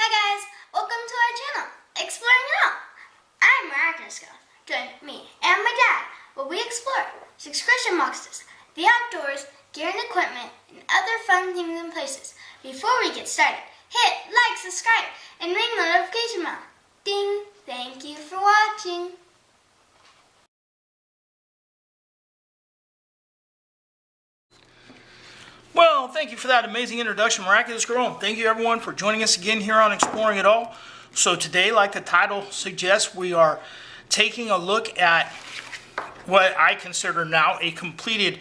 Hi guys, welcome to our channel, Exploring It All. I'm Miraculous Girl. Join me and my dad while we explore subscription boxes, the outdoors, gear and equipment, and other fun things and places. Before we get started, hit like, subscribe, and ring the notification bell. Ding! Thank you for watching. Well, thank you for that amazing introduction, Miraculous Girl, and thank you everyone for joining us again here on Exploring It All. So today, like the title suggests, we are taking a look at what I consider now a completed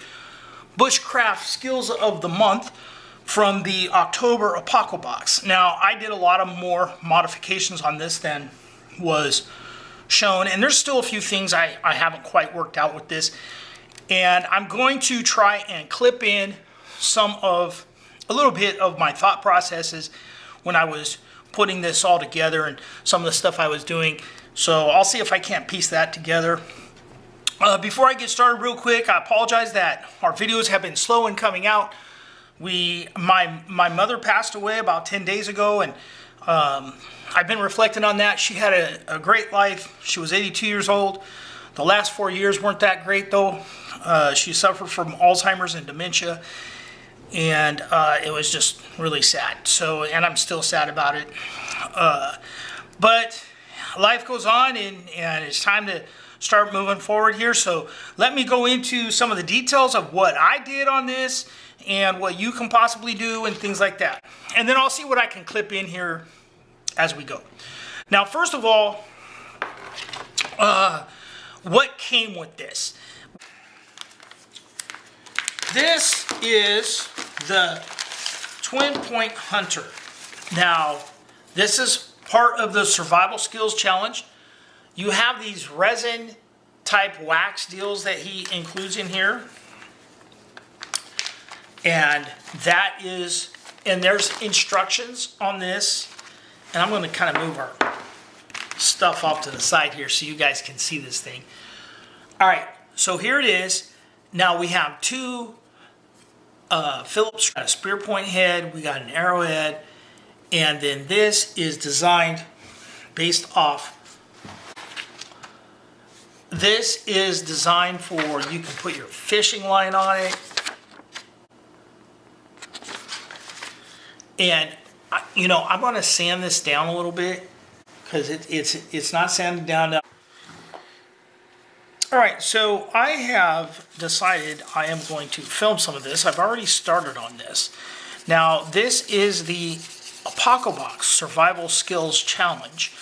bushcraft skills of the month from the October Apocabox. Now, I did a lot of more modifications on this than was shown, and there's still a few things I haven't quite worked out with this, and I'm going to try and clip in a little bit of my thought processes when I was putting this all together and some of the stuff I was doing. So I'll see if I can't piece that together. Before I get started real quick, I apologize that our videos have been slow in coming out. My mother passed away about 10 days ago, and I've been reflecting on that. She had a great life. She was 82 years old. The last 4 years weren't that great though. She suffered from Alzheimer's and dementia. And it was just really sad. So, and I'm still sad about it. But life goes on, and it's time to start moving forward here. So let me go into some of the details of what I did on this and what you can possibly do and things like that. And then I'll see what I can clip in here as we go. Now, first of all, what came with this? This is the Twin Point Hunter. Now, this is part of the Survival Skills Challenge. You have these resin type wax deals that he includes in here. And there's instructions on this. And I'm going to kind of move our stuff off to the side here so you guys can see this thing. All right, so here it is. Now we have two Phillips, a spear point head, we got an arrowhead, and then this is designed based off. This is designed for, you can put your fishing line on it. And I'm going to sand this down a little bit because it's not sanded down now. All right, so I have decided I am going to film some of this. I've already started on this. Now, this is the Apocabox Survival Skills Challenge.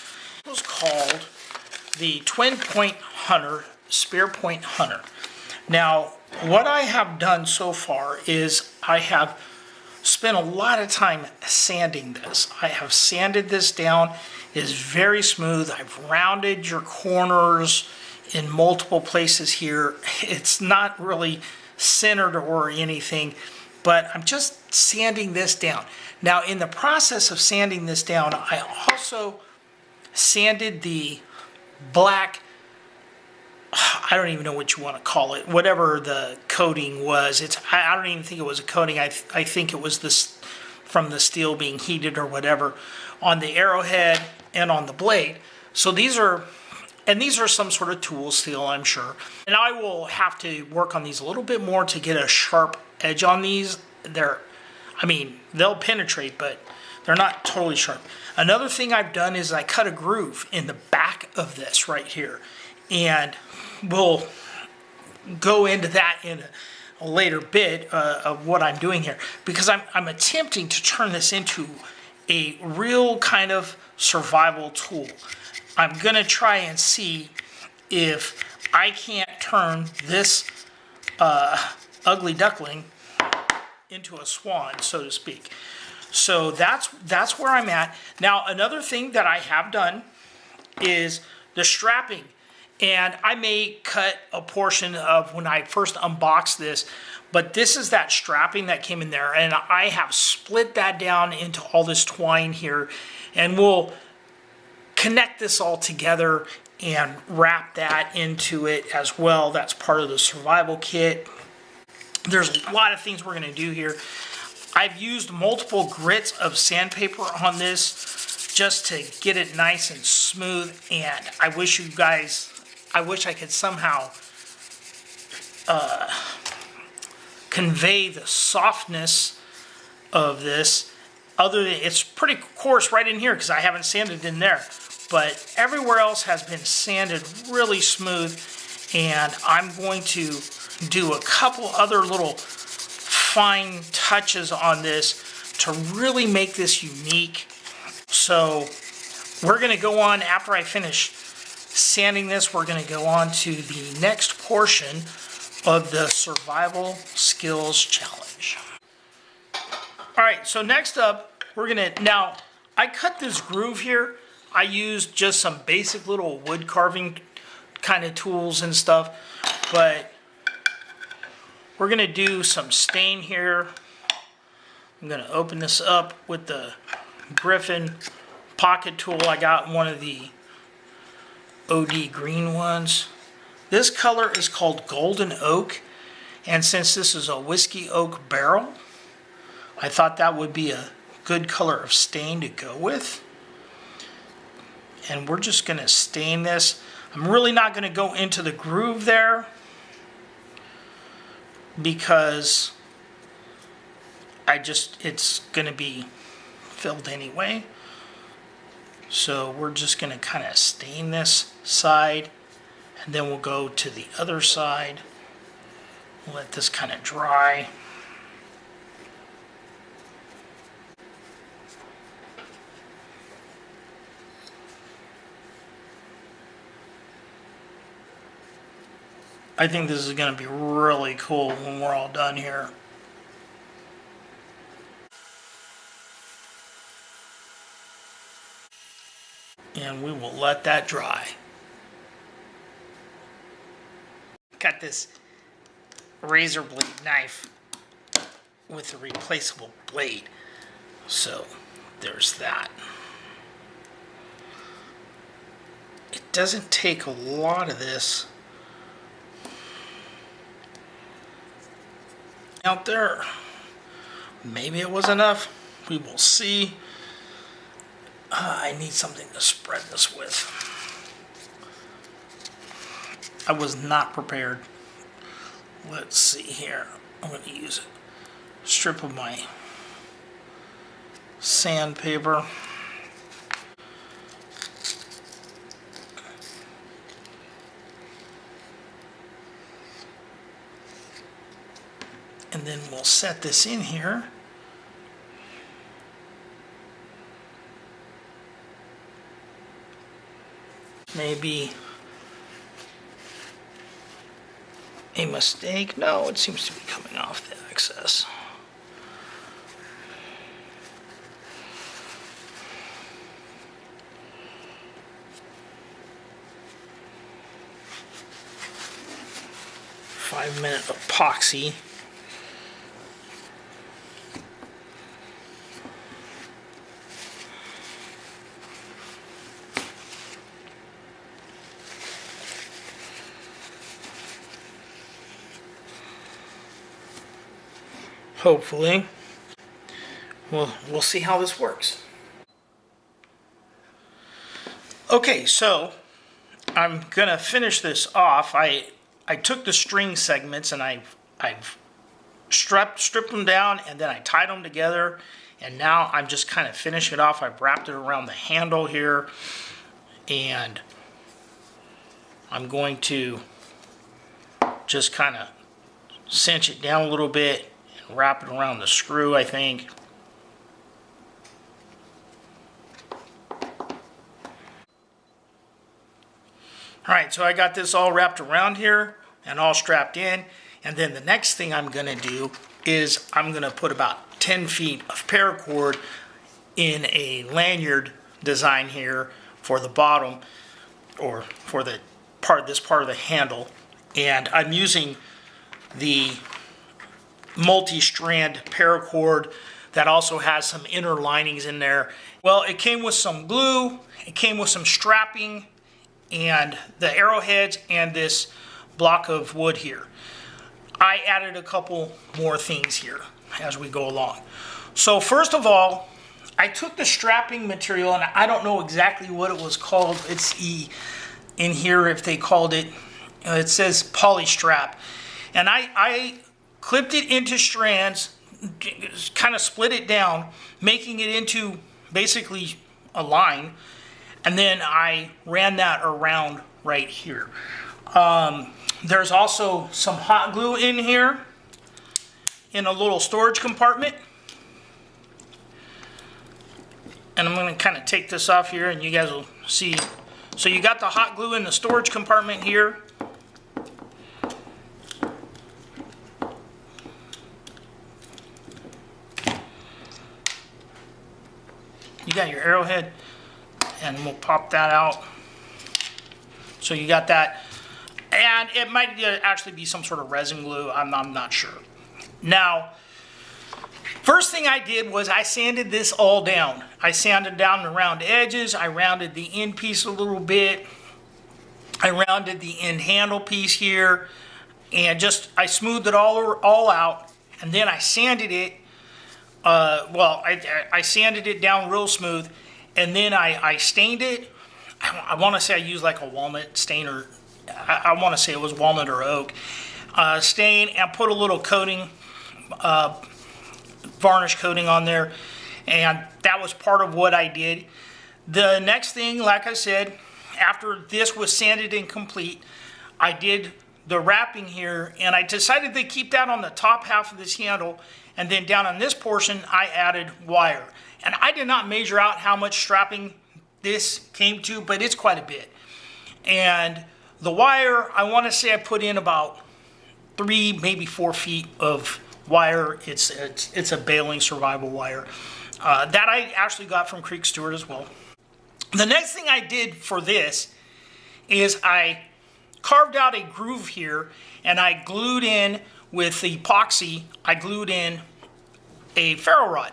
It was called the Twin Point Hunter, Spear Point Hunter. Now, what I have done so far is I have spent a lot of time sanding this. I have sanded this down. It is very smooth. I've rounded your corners in multiple places here. It's not really centered or anything, but I'm just sanding this down. Now, in the process of sanding this down, I also sanded the black, I don't even know what you want to call it, whatever the coating was. I don't even think it was a coating. I think it was this from the steel being heated or whatever on the arrowhead and on the blade. So these are some sort of tool steel, I'm sure. And I will have to work on these a little bit more to get a sharp edge on these. They'll penetrate, but they're not totally sharp. Another thing I've done is I cut a groove in the back of this right here. And we'll go into that in a later bit of what I'm doing here. Because I'm attempting to turn this into a real kind of survival tool. I'm going to try and see if I can't turn this ugly duckling into a swan, so to speak. So that's where I'm at. Now, another thing that I have done is the strapping. And I may cut a portion of when I first unboxed this, but this is that strapping that came in there. And I have split that down into all this twine here. And we'll connect this all together and wrap that into it as well. That's part of the survival kit. There's a lot of things we're going to do here. I've used multiple grits of sandpaper on this just to get it nice and smooth. And I wish I could somehow convey the softness of this. Other than it's pretty coarse right in here because I haven't sanded in there, but everywhere else has been sanded really smooth. And I'm going to do a couple other little fine touches on this to really make this unique. So we're going to go on, after I finish sanding this, we're going to go on to the next portion of the Survival Skills Challenge. All right, so next up, we're going to, now I cut this groove here. I used just some basic little wood carving kind of tools and stuff, but we're going to do some stain here. I'm going to open this up with the Griffin pocket tool. I got one of the OD green ones. This color is called Golden Oak, and since this is a whiskey oak barrel, I thought that would be a good color of stain to go with. And we're just going to stain this. I'm really not going to go into the groove there because it's going to be filled anyway. So we're just going to kind of stain this side, and then we'll go to the other side. We'll let this kind of dry. I think this is going to be really cool when we're all done here. And we will let that dry. Got this razor blade knife with a replaceable blade. So there's that. It doesn't take a lot of this out there. Maybe it was enough. We will see. I need something to spread this with. I was not prepared. Let's see here. I'm going to use a strip of my sandpaper. And then we'll set this in here. Maybe a mistake. No, it seems to be coming off the excess. Five-minute epoxy. Hopefully. We'll see how this works. Okay, so I'm gonna finish this off. I took the string segments and I've stripped them down, and then I tied them together, and now I'm just kind of finishing it off. I've wrapped it around the handle here, and I'm going to just kind of cinch it down a little bit and wrap it around the screw, I think. Alright, so I got this all wrapped around here and all strapped in, and then the next thing I'm going to do is I'm going to put about 10 feet of paracord in a lanyard design here for the bottom, or for the this part of the handle, and I'm using the multi-strand paracord that also has some inner linings in there. Well, it came with some glue, it came with some strapping, and the arrowheads, and this block of wood here. I added a couple more things here as we go along. So first of all, I took the strapping material, and I don't know exactly what it was called. It's in here if they called it. It says poly strap, and I clipped it into strands, kind of split it down, making it into basically a line, and then I ran that around right here. There's also some hot glue in here in a little storage compartment. And I'm going to kind of take this off here and you guys will see. So you got the hot glue in the storage compartment here. You got your arrowhead, and we'll pop that out. So you got that. And it might actually be some sort of resin glue. I'm not sure. Now, first thing I did was I sanded this all down. I sanded down the round edges. I rounded the end piece a little bit. I rounded the end handle piece here. And I smoothed it all out. And then I sanded it. I sanded it down real smooth. And then I stained it. I want to say I used like a walnut stain, or I want to say it was walnut or oak stain, and put a little coating, varnish coating on there, and that was part of what I did. The next thing, like I said, after this was sanded and complete, I did the wrapping here, and I decided to keep that on the top half of this handle, and then down on this portion I added wire. And I did not measure out how much strapping this came to, but it's quite a bit. And the wire, I want to say I put in about 3, maybe 4 feet of wire. It's a baling survival wire that I actually got from Creek Stewart as well. The next thing I did for this is I carved out a groove here, and I glued in with the epoxy. I glued in a ferro rod,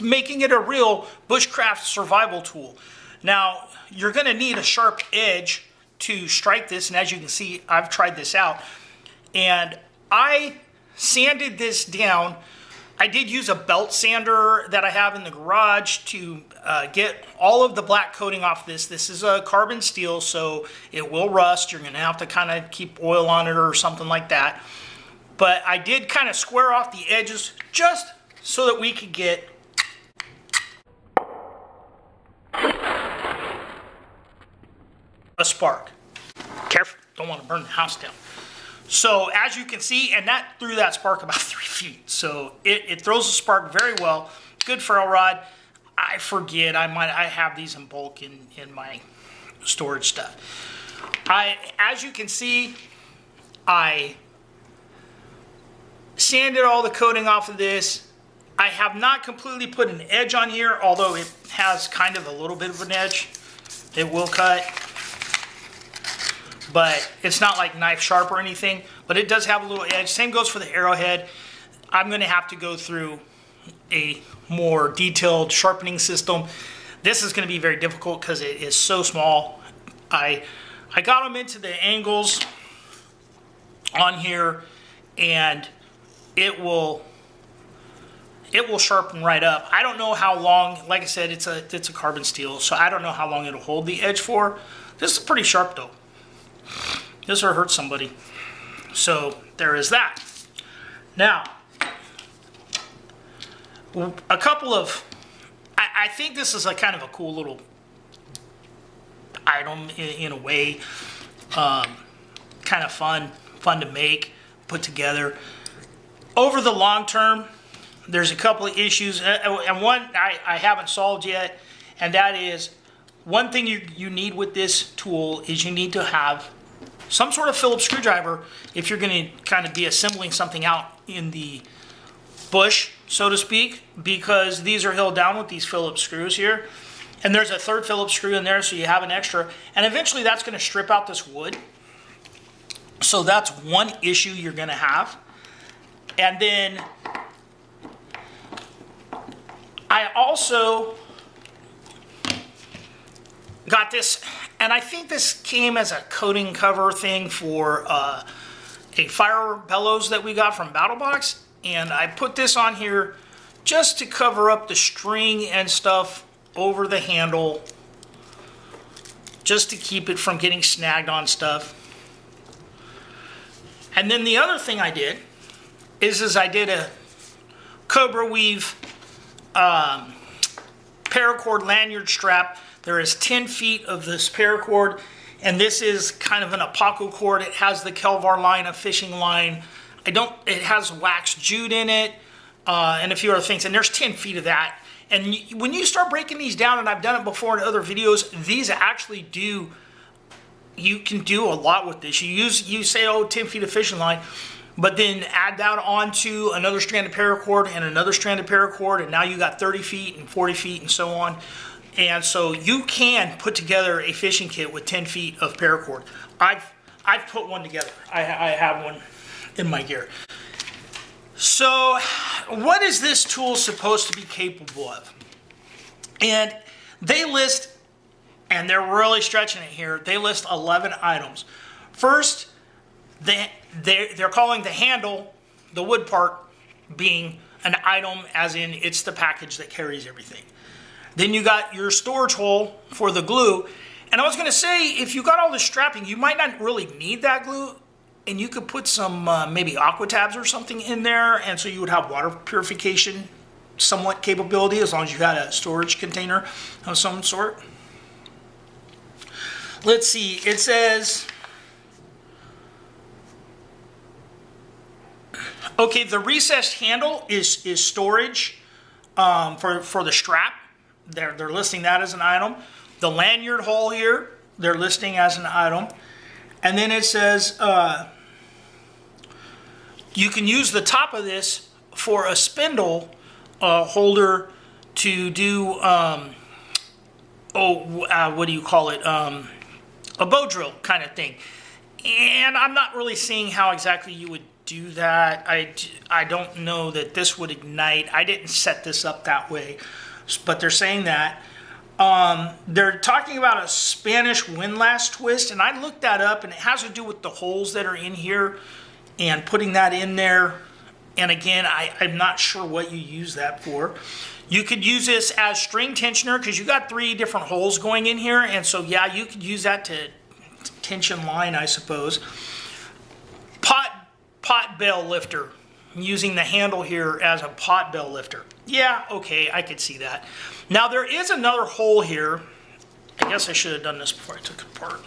making it a real bushcraft survival tool. Now, you're going to need a sharp edge to strike this, and as you can see, I've tried this out, and I sanded this down. I did use a belt sander that I have in the garage to get all of the black coating off this. This is a carbon steel, so it will rust. You're going to have to kind of keep oil on it or something like that. But I did kind of square off the edges just so that we could get a spark. Careful, don't want to burn the house down. So as you can see, and that threw that spark about 3 feet. So it throws a spark very well. Good ferro rod. I forget, I have these in bulk in my storage stuff. As you can see, I sanded all the coating off of this. I have not completely put an edge on here, although it has kind of a little bit of an edge. It will cut, but it's not like knife sharp or anything, but it does have a little edge. Same goes for the arrowhead. I'm going to have to go through a more detailed sharpening system. This is going to be very difficult because it is so small. I got them into the angles on here, and it will sharpen right up. I don't know how long. Like I said, it's a carbon steel, so I don't know how long it'll hold the edge for. This is pretty sharp though. This will hurt somebody. So there is that. Now, a couple of, I think this is a kind of a cool little item in a way. Kind of fun to make, put together. Over the long term, there's a couple of issues, and one I haven't solved yet, and that is, one thing you need with this tool is you need to have some sort of Phillips screwdriver if you're going to kind of be assembling something out in the bush, so to speak, because these are held down with these Phillips screws here, and there's a third Phillips screw in there, so you have an extra, and eventually that's going to strip out this wood. So that's one issue you're going to have. And then I also got this, and I think this came as a coating cover thing for a fire bellows that we got from Apocabox, and I put this on here just to cover up the string and stuff over the handle, just to keep it from getting snagged on stuff. And then the other thing I did is I did a Cobra Weave paracord lanyard strap. There is 10 feet of this paracord, and this is kind of an Apocabox cord. It has the Kelvar line, a fishing line. It has wax jute in it, and a few other things, and there's 10 feet of that. And when you start breaking these down, and I've done it before in other videos, these actually do, you can do a lot with this. You say, oh, 10 feet of fishing line, but then add that onto another strand of paracord and another strand of paracord, and now you got 30 feet and 40 feet and so on. And so you can put together a fishing kit with 10 feet of paracord. I've put one together. I have one in my gear. So what is this tool supposed to be capable of? And they list, and they're really stretching it here, they list 11 items. First, they're calling the handle, the wood part, being an item, as in it's the package that carries everything. Then you got your storage hole for the glue. And I was going to say, if you got all this strapping, you might not really need that glue. And you could put some maybe Aquatabs or something in there. And so you would have water purification somewhat capability, as long as you had a storage container of some sort. Let's see. It says, okay, the recessed handle is storage for the strap. They're listing that as an item. The lanyard hole here, they're listing as an item. And then it says you can use the top of this for a spindle holder to do, what do you call it? A bow drill kind of thing. And I'm not really seeing how exactly you would do that. I don't know that this would ignite. I didn't set this up that way. But they're saying that. They're talking about a Spanish windlass twist, and I looked that up, and it has to do with the holes that are in here and putting that in there. And again, I'm not sure what you use that for. You could use this as string tensioner, because you got 3 different holes going in here, and so yeah, you could use that to tension line, I suppose. Pot bell lifter, using the handle here as a pot bell lifter. Yeah, okay, I could see that. Now there is another hole here. I guess I should have done this before I took it apart.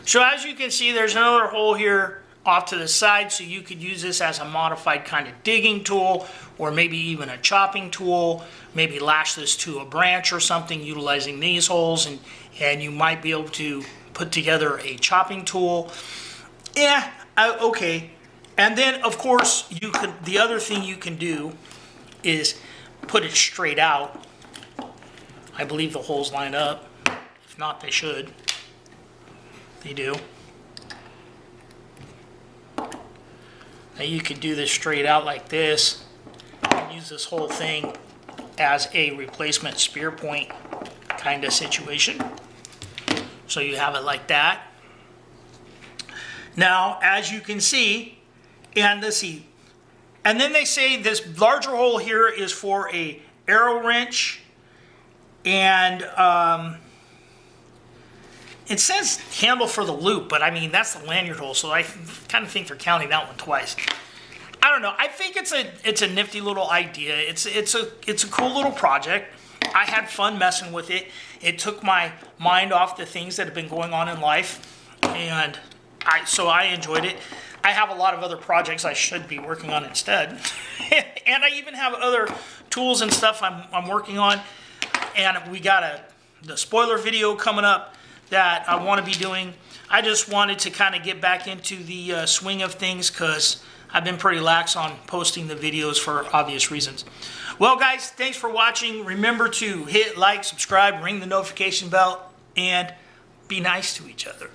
So as you can see, there's another hole here off to the side, so you could use this as a modified kind of digging tool, or maybe even a chopping tool. Maybe lash this to a branch or something utilizing these holes, and you might be able to put together a chopping tool. Yeah, okay. And then of course the other thing you can do is put it straight out. I believe the holes line up. If not, they should. They do. Now you could do this straight out like this, and use this whole thing as a replacement spear point kind of situation. So you have it like that. Now, as you can see, and let's see, and then they say this larger hole here is for a arrow wrench, and it says handle for the loop, but I mean, that's the lanyard hole, so I kind of think they're counting that one twice. I don't know. I think it's a nifty little idea. It's a cool little project. I had fun messing with it. It took my mind off the things that have been going on in life, and so I enjoyed it. I have a lot of other projects I should be working on instead, and I even have other tools and stuff I'm working on. And we got the spoiler video coming up that I want to be doing. I just wanted to kind of get back into the swing of things, because I've been pretty lax on posting the videos for obvious reasons. Well guys, thanks for watching. Remember to hit like, subscribe, ring the notification bell, and be nice to each other.